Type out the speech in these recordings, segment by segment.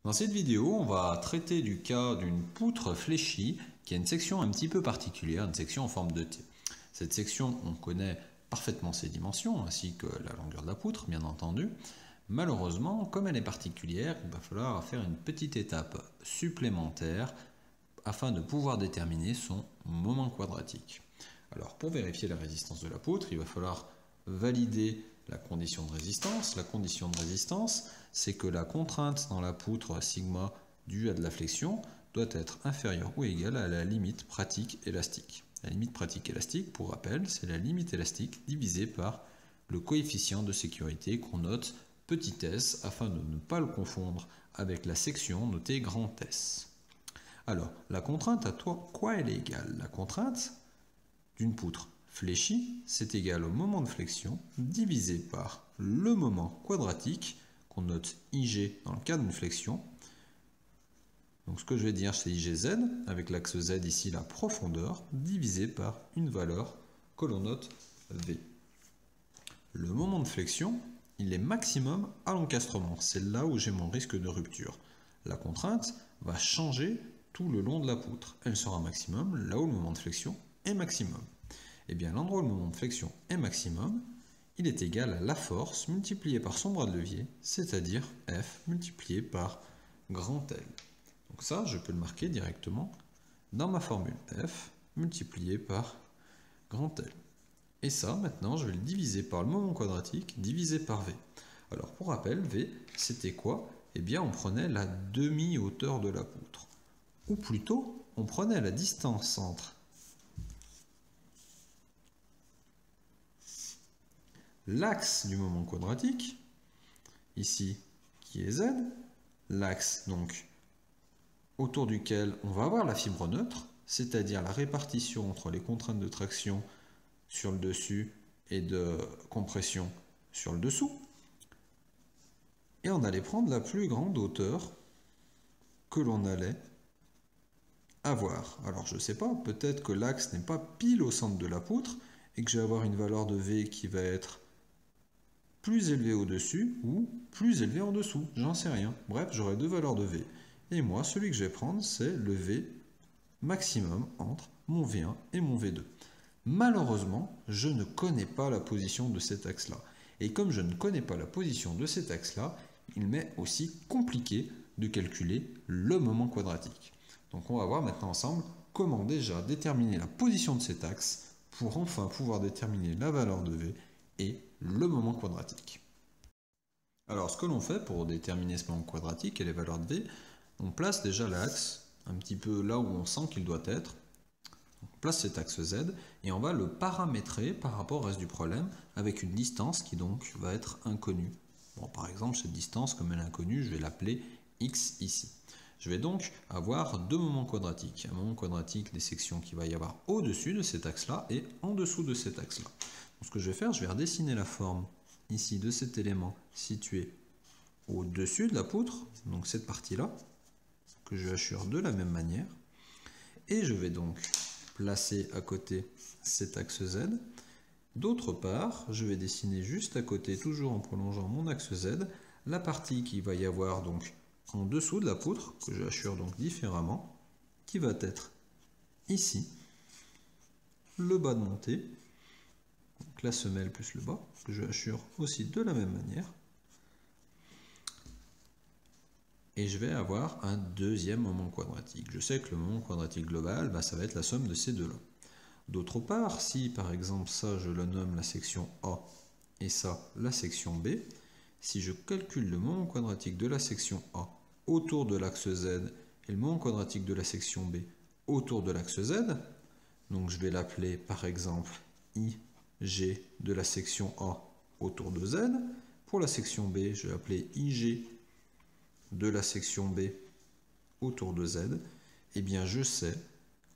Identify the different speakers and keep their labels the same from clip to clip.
Speaker 1: Dans cette vidéo, on va traiter du cas d'une poutre fléchie qui a une section un petit peu particulière, une section en forme de T. Cette section, on connaît parfaitement ses dimensions, ainsi que la longueur de la poutre, bien entendu. Malheureusement, comme elle est particulière, il va falloir faire une petite étape supplémentaire afin de pouvoir déterminer son moment quadratique. Alors, pour vérifier la résistance de la poutre, il va falloir valider la condition de résistance. La condition de résistance, c'est que la contrainte dans la poutre sigma due à de la flexion doit être inférieure ou égale à la limite pratique élastique. La limite pratique élastique, pour rappel, c'est la limite élastique divisée par le coefficient de sécurité qu'on note petit s afin de ne pas le confondre avec la section notée grand S. Alors, la contrainte à quoi elle est égale? La contrainte d'une poutre fléchie, c'est égal au moment de flexion divisé par le moment quadratique qu'on note IG dans le cas d'une flexion. Donc ce que je vais dire, c'est IGZ, avec l'axe Z ici, la profondeur, divisé par une valeur que l'on note V. Le moment de flexion, il est maximum à l'encastrement. C'est là où j'ai mon risque de rupture. La contrainte va changer tout le long de la poutre. Elle sera maximum là où le moment de flexion est maximum. Et bien l'endroit où le moment de flexion est maximum, il est égal à la force multipliée par son bras de levier, c'est-à-dire F multiplié par grand L. Donc ça, je peux le marquer directement dans ma formule F multiplié par grand L. Et ça, maintenant, je vais le diviser par le moment quadratique divisé par V. Alors, pour rappel, V, c'était quoi? Eh bien, on prenait la demi-hauteur de la poutre. Ou plutôt, on prenait la distance entre l'axe du moment quadratique, ici, qui est Z, l'axe, donc, autour duquel on va avoir la fibre neutre, c'est-à-dire la répartition entre les contraintes de traction sur le dessus et de compression sur le dessous. Et on allait prendre la plus grande hauteur que l'on allait avoir. Alors je ne sais pas, peut-être que l'axe n'est pas pile au centre de la poutre et que je vais avoir une valeur de V qui va être plus élevée au-dessus ou plus élevée en dessous. J'en sais rien. Bref, j'aurai deux valeurs de V. Et moi, celui que je vais prendre, c'est le V maximum entre mon V1 et mon V2. Malheureusement, je ne connais pas la position de cet axe-là. Et comme je ne connais pas la position de cet axe-là, il m'est aussi compliqué de calculer le moment quadratique. Donc on va voir maintenant ensemble comment déjà déterminer la position de cet axe pour enfin pouvoir déterminer la valeur de V et le moment quadratique. Alors ce que l'on fait pour déterminer ce moment quadratique et les valeurs de V, on place déjà l'axe un petit peu là où on sent qu'il doit être. On place cet axe Z et on va le paramétrer par rapport au reste du problème avec une distance qui donc va être inconnue. Bon, par exemple, cette distance, comme elle est inconnue, je vais l'appeler X ici. Je vais donc avoir deux moments quadratiques. Un moment quadratique des sections qu'il va y avoir au-dessus de cet axe-là et en dessous de cet axe-là. Donc, ce que je vais faire, je vais redessiner la forme ici de cet élément situé au-dessus de la poutre, donc cette partie-là, que je hachure de la même manière. Et je vais donc placer à côté cet axe Z. D'autre part, je vais dessiner juste à côté, toujours en prolongeant mon axe Z, la partie qui va y avoir donc en dessous de la poutre, que je hachure donc différemment, qui va être ici, le bas de montée, donc la semelle plus le bas, que je hachure aussi de la même manière. Et je vais avoir un deuxième moment quadratique. Je sais que le moment quadratique global, ça va être la somme de ces deux-là. D'autre part, si par exemple ça je le nomme la section A et ça la section B, si je calcule le moment quadratique de la section A autour de l'axe Z et le moment quadratique de la section B autour de l'axe Z, donc je vais l'appeler par exemple IG de la section A autour de Z. Pour la section B, je vais appeler IG de la section B autour de Z. Eh bien je sais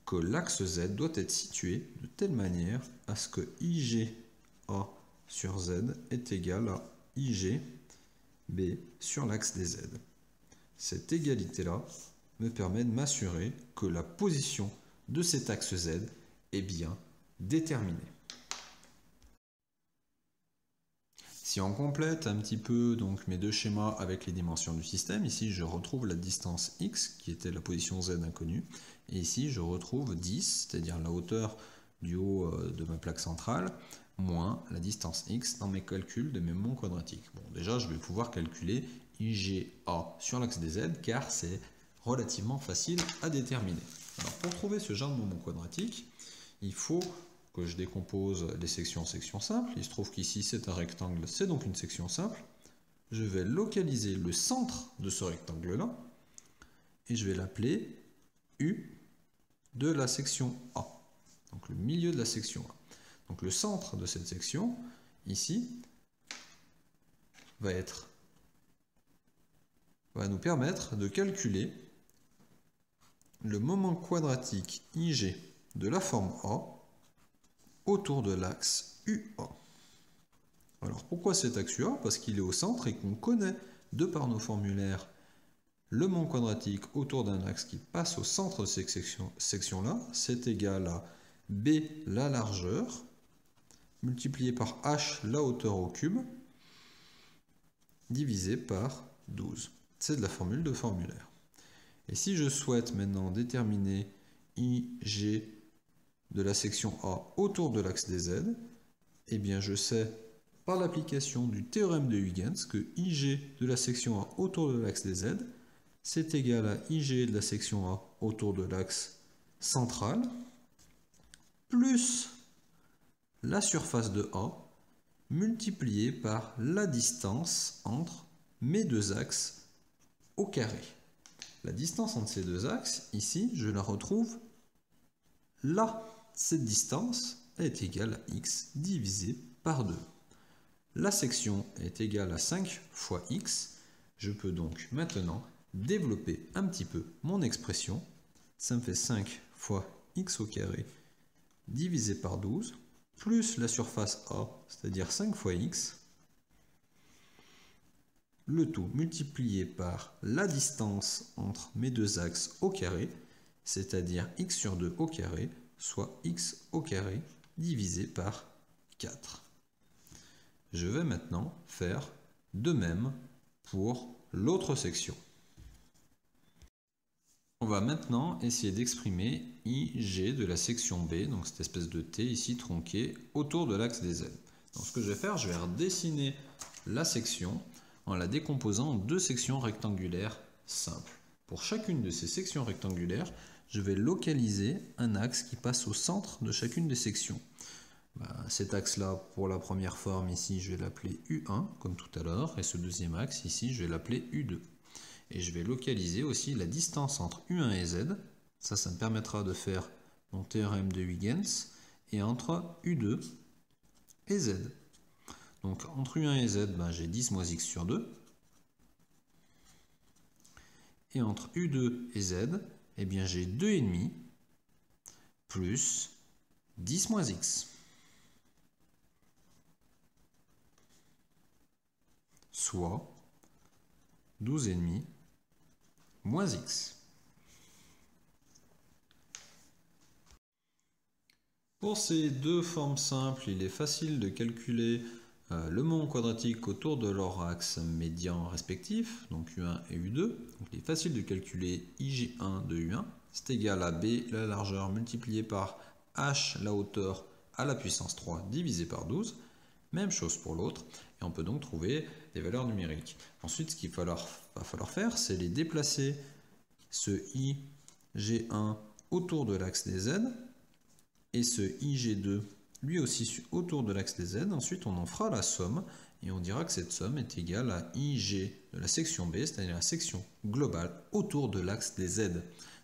Speaker 1: que l'axe Z doit être situé de telle manière à ce que IGA sur Z est égal à IGB sur l'axe des Z. Cette égalité-là me permet de m'assurer que la position de cet axe Z est bien déterminée. Si on complète un petit peu donc, mes deux schémas avec les dimensions du système, ici je retrouve la distance x qui était la position z inconnue, et ici je retrouve 10, c'est-à-dire la hauteur du haut de ma plaque centrale, moins la distance x dans mes calculs de mes moments quadratiques. Bon, déjà je vais pouvoir calculer IGA sur l'axe des z car c'est relativement facile à déterminer. Alors pour trouver ce genre de moment quadratique, il faut que je décompose les sections en sections simples. Il se trouve qu'ici c'est un rectangle, c'est donc une section simple. Je vais localiser le centre de ce rectangle-là et je vais l'appeler U de la section A. Donc le milieu de la section A. Donc le centre de cette section, ici, va nous permettre de calculer le moment quadratique IG de la forme A autour de l'axe UA. Alors pourquoi cet axe UA? Parce qu'il est au centre et qu'on connaît, de par nos formulaires, le moment quadratique autour d'un axe qui passe au centre de cette section-là, c'est égal à B la largeur, multiplié par H la hauteur au cube, divisé par 12. C'est de la formule de formulaire. Et si je souhaite maintenant déterminer IG de la section A autour de l'axe des Z, eh bien je sais par l'application du théorème de Huygens que IG de la section A autour de l'axe des Z, c'est égal à IG de la section A autour de l'axe central, plus la surface de A, multiplié par la distance entre mes deux axes au carré. La distance entre ces deux axes, ici, je la retrouve là. Cette distance est égale à x divisé par 2. La section est égale à 5 fois x. Je peux donc maintenant développer un petit peu mon expression. Ça me fait 5 fois x au carré divisé par 12, plus la surface A, c'est-à-dire 5 fois x, le tout multiplié par la distance entre mes deux axes au carré, c'est-à-dire x sur 2 au carré, soit x au carré divisé par 4. Je vais maintenant faire de même pour l'autre section. On va maintenant essayer d'exprimer IG de la section B, donc cette espèce de T ici tronqué, autour de l'axe des Z. Donc ce que je vais faire, je vais redessiner la section en la décomposant en deux sections rectangulaires simples. Pour chacune de ces sections rectangulaires, je vais localiser un axe qui passe au centre de chacune des sections. Cet axe-là, pour la première forme, ici, je vais l'appeler U1, comme tout à l'heure, et ce deuxième axe, ici, je vais l'appeler U2. Et je vais localiser aussi la distance entre U1 et Z. Ça me permettra de faire mon théorème de Huygens, et entre U2 et Z. Donc, entre U1 et Z, j'ai 10 moins x sur 2. Et entre U2 et Z, eh bien, j'ai 2,5 plus 10 moins x. Soit 12,5 moins x. Pour ces deux formes simples, il est facile de calculer le moment quadratique autour de leur axe médian respectif, donc U1 et U2. Donc il est facile de calculer IG1 de U1, c'est égal à B la largeur multipliée par H la hauteur à la puissance 3 divisé par 12. Même chose pour l'autre, et on peut donc trouver des valeurs numériques. Ensuite, ce qu'il va falloir faire, c'est les déplacer, ce IG1 autour de l'axe des Z, et ce IG2 lui aussi autour de l'axe des Z. Ensuite, on en fera la somme, et on dira que cette somme est égale à IG de la section B, c'est-à-dire la section globale autour de l'axe des Z.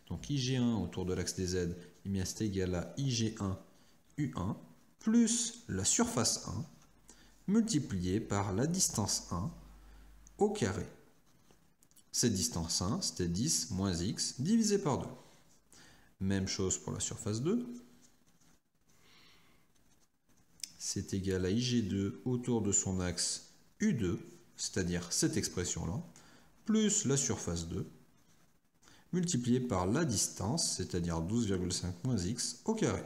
Speaker 1: Donc IG1 autour de l'axe des Z, c'est égal à IG1 U1 plus la surface 1 multiplié par la distance 1 au carré. Cette distance 1, c'était 10 moins x divisé par 2. Même chose pour la surface 2. C'est égal à IG2 autour de son axe U2, c'est-à-dire cette expression-là, plus la surface 2, multiplié par la distance, c'est-à-dire 12,5 moins x au carré.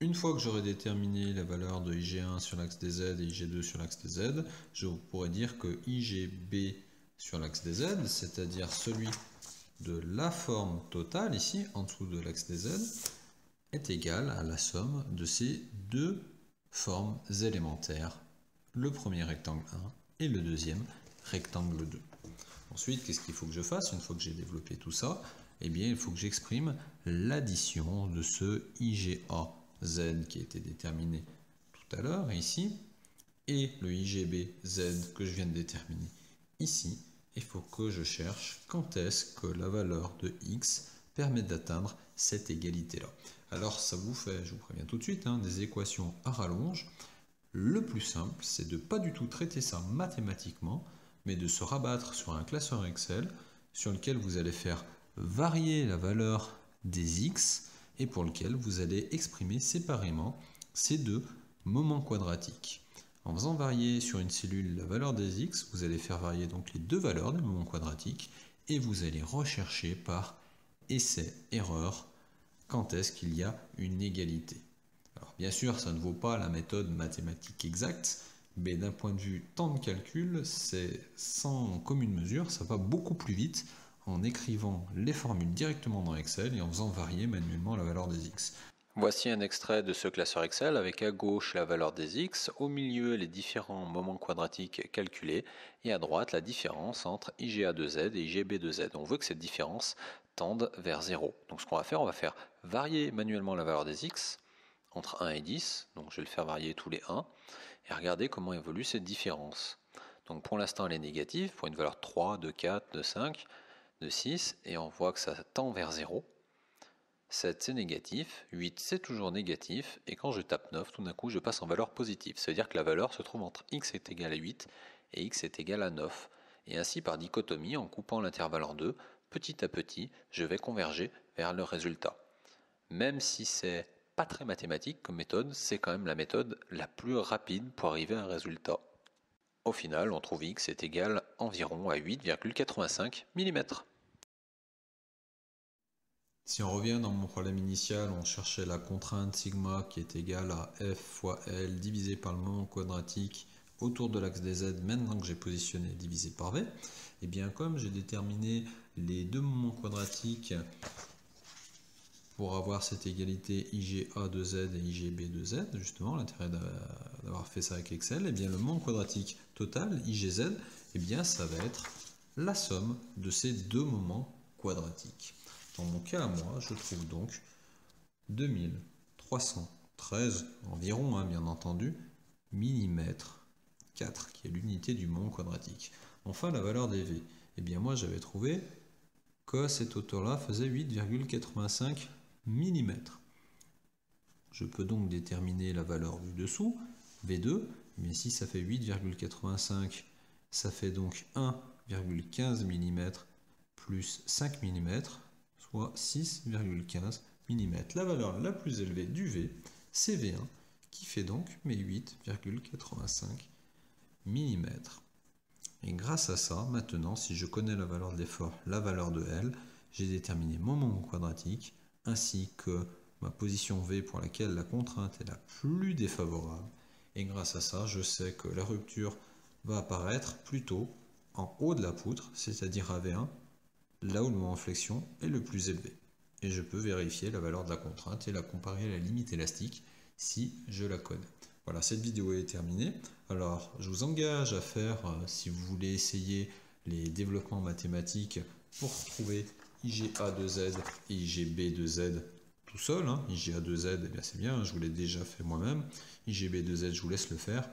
Speaker 1: Une fois que j'aurai déterminé la valeur de IG1 sur l'axe des Z et IG2 sur l'axe des Z, je pourrais dire que IGB sur l'axe des Z, c'est-à-dire celui de la forme totale ici, en dessous de l'axe des Z, est égal à la somme de ces deux formes élémentaires, le premier rectangle 1 et le deuxième rectangle 2. Ensuite, qu'est-ce qu'il faut que je fasse une fois que j'ai développé tout ça? Eh bien, il faut que j'exprime l'addition de ce IGA Z qui a été déterminé tout à l'heure ici et le IGB Z que je viens de déterminer ici. Il faut que je cherche quand est-ce que la valeur de X permet d'atteindre cette égalité-là. Alors ça vous fait, je vous préviens tout de suite, des équations à rallonge. Le plus simple, c'est de ne pas du tout traiter ça mathématiquement, mais de se rabattre sur un classeur Excel sur lequel vous allez faire varier la valeur des X et pour lequel vous allez exprimer séparément ces deux moments quadratiques. En faisant varier sur une cellule la valeur des X, vous allez faire varier donc les deux valeurs des moments quadratiques et vous allez rechercher par essai-erreur quand est-ce qu'il y a une égalité. Alors bien sûr, ça ne vaut pas la méthode mathématique exacte, mais d'un point de vue temps de calcul, c'est sans commune mesure, ça va beaucoup plus vite en écrivant les formules directement dans Excel et en faisant varier manuellement la valeur des X. Voici un extrait de ce classeur Excel avec à gauche la valeur des X, au milieu les différents moments quadratiques calculés et à droite la différence entre IGA de Z et IGB de Z. On veut que cette différence tende vers 0. Donc ce qu'on va faire, on va faire varier manuellement la valeur des X entre 1 et 10, donc je vais le faire varier tous les 1, et regarder comment évolue cette différence. Donc pour l'instant elle est négative, pour une valeur 3, de 4, de 5, de 6, et on voit que ça tend vers 0. 7 c'est négatif, 8 c'est toujours négatif, et quand je tape 9, tout d'un coup je passe en valeur positive. Ça veut dire que la valeur se trouve entre x est égal à 8 et x est égal à 9. Et ainsi par dichotomie, en coupant l'intervalle en deux, petit à petit, je vais converger vers le résultat. Même si c'est pas très mathématique comme méthode, c'est quand même la méthode la plus rapide pour arriver à un résultat. Au final, on trouve x est égal environ à 8,85 mm. Si on revient dans mon problème initial, on cherchait la contrainte sigma qui est égale à f fois L divisé par le moment quadratique autour de l'axe des Z maintenant que j'ai positionné divisé par V. Et bien comme j'ai déterminé les deux moments quadratiques pour avoir cette égalité IGA de Z et IGB de Z, justement l'intérêt d'avoir fait ça avec Excel, et bien le moment quadratique total, IGZ, et bien ça va être la somme de ces deux moments quadratiques. Dans mon cas à moi, je trouve donc 2313 environ, bien entendu, millimètres 4, qui est l'unité du moment quadratique. Enfin, la valeur des V. Eh bien moi, j'avais trouvé que cette hauteur-là faisait 8,85 mm. Je peux donc déterminer la valeur du dessous, V2. Mais si ça fait 8,85, ça fait donc 1,15 mm plus 5 mm, soit 6,15 mm. La valeur la plus élevée du V, c'est V1, qui fait donc mes 8,85 mm. Et grâce à ça, maintenant, si je connais la valeur de l'effort, la valeur de L, j'ai déterminé mon moment quadratique, ainsi que ma position V pour laquelle la contrainte est la plus défavorable. Et grâce à ça, je sais que la rupture va apparaître plutôt en haut de la poutre, c'est-à-dire à V1, là où le moment de flexion est le plus élevé. Et je peux vérifier la valeur de la contrainte et la comparer à la limite élastique si je la connais. Voilà, cette vidéo est terminée. Alors, je vous engage à faire, si vous voulez essayer les développements mathématiques pour trouver IGA de Z et IGB de Z tout seul. IGA de Z, eh bien c'est bien, je vous l'ai déjà fait moi-même. IGB de Z, je vous laisse le faire.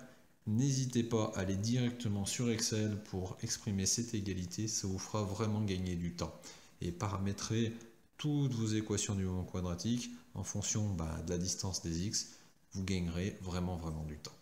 Speaker 1: N'hésitez pas à aller directement sur Excel pour exprimer cette égalité, ça vous fera vraiment gagner du temps. Et paramétrez toutes vos équations du moment quadratique en fonction de la distance des x, vous gagnerez vraiment du temps.